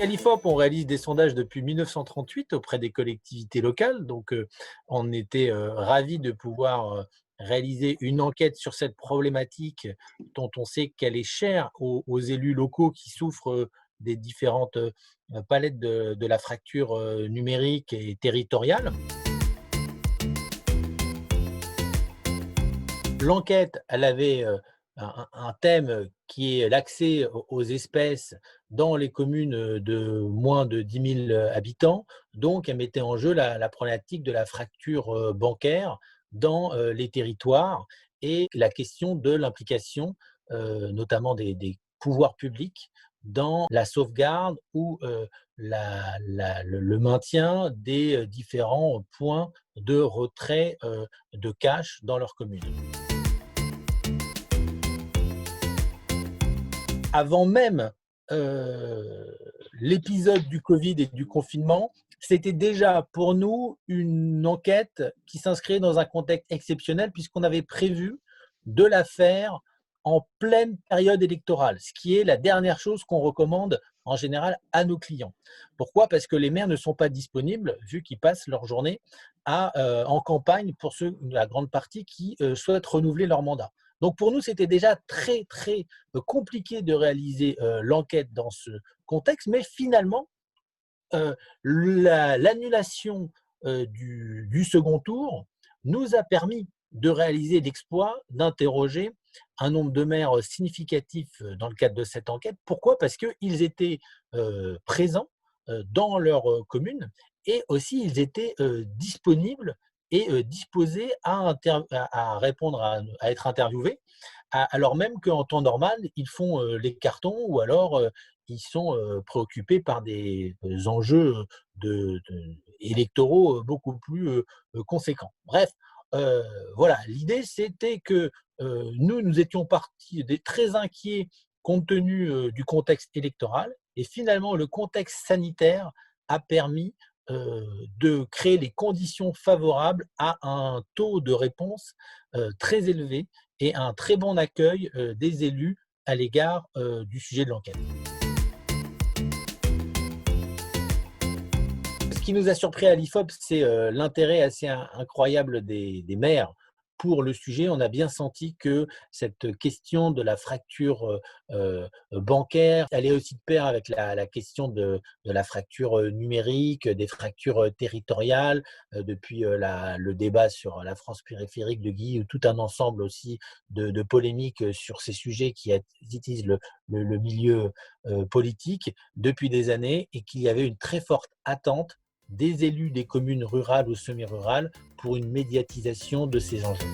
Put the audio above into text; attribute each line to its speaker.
Speaker 1: À l'IFOP, on réalise des sondages depuis 1938 auprès des collectivités locales. Donc, on était ravis de pouvoir réaliser une enquête sur cette problématique dont on sait qu'elle est chère aux élus locaux qui souffrent des différentes palettes de la fracture numérique et territoriale. L'enquête, elle avait, un thème qui est l'accès aux espèces dans les communes, de moins de 10 000 habitants. Donc elle mettait en jeu la problématique de la fracture, bancaire dans, les territoires et la question de l'implication, notamment des pouvoirs publics dans la sauvegarde ou, le maintien des, différents points de retrait, de cash dans leur commune. Avant même, l'épisode du covid et du confinement, c'était déjà pour nous une enquête qui s'inscrivait dans un contexte exceptionnel puisqu'on avait prévu de la faire en pleine période électorale, ce qui est la dernière chose qu'on recommande en général à nos clients. Pourquoi? Parce que les maires ne sont pas disponibles, vu qu'ils passent leur journée en campagne pour ceux, la grande partie qui, souhaitent renouveler leur mandat. Donc pour nous, c'était déjà très, très compliqué de réaliser l'enquête dans ce contexte, mais finalement, l'annulation du second tour nous a permis de réaliser l'exploit d'interroger un nombre de maires significatif dans le cadre de cette enquête. Pourquoi? Parce qu'ils étaient présents dans leur commune et aussi ils étaient disponibles et disposés à répondre, à être interviewés, alors même qu'en temps normal, ils font les cartons ou alors ils sont préoccupés par des enjeux électoraux beaucoup plus conséquents. Bref, voilà, l'idée c'était que nous étions partis très inquiets compte tenu du contexte électoral et finalement le contexte sanitaire a permis de créer les conditions favorables à un taux de réponse très élevé et un très bon accueil des élus à l'égard du sujet de l'enquête. Ce qui nous a surpris à l'IFOP, c'est l'intérêt assez incroyable des maires pour le sujet. On a bien senti que cette question de la fracture bancaire allait aussi de pair avec la question de la fracture numérique, des fractures territoriales, depuis le débat sur la France périphérique de Guy, ou tout un ensemble aussi de polémiques sur ces sujets qui attisent le milieu politique depuis des années et qu'il y avait une très forte attente des élus des communes rurales ou semi-rurales pour une médiatisation de ces enjeux.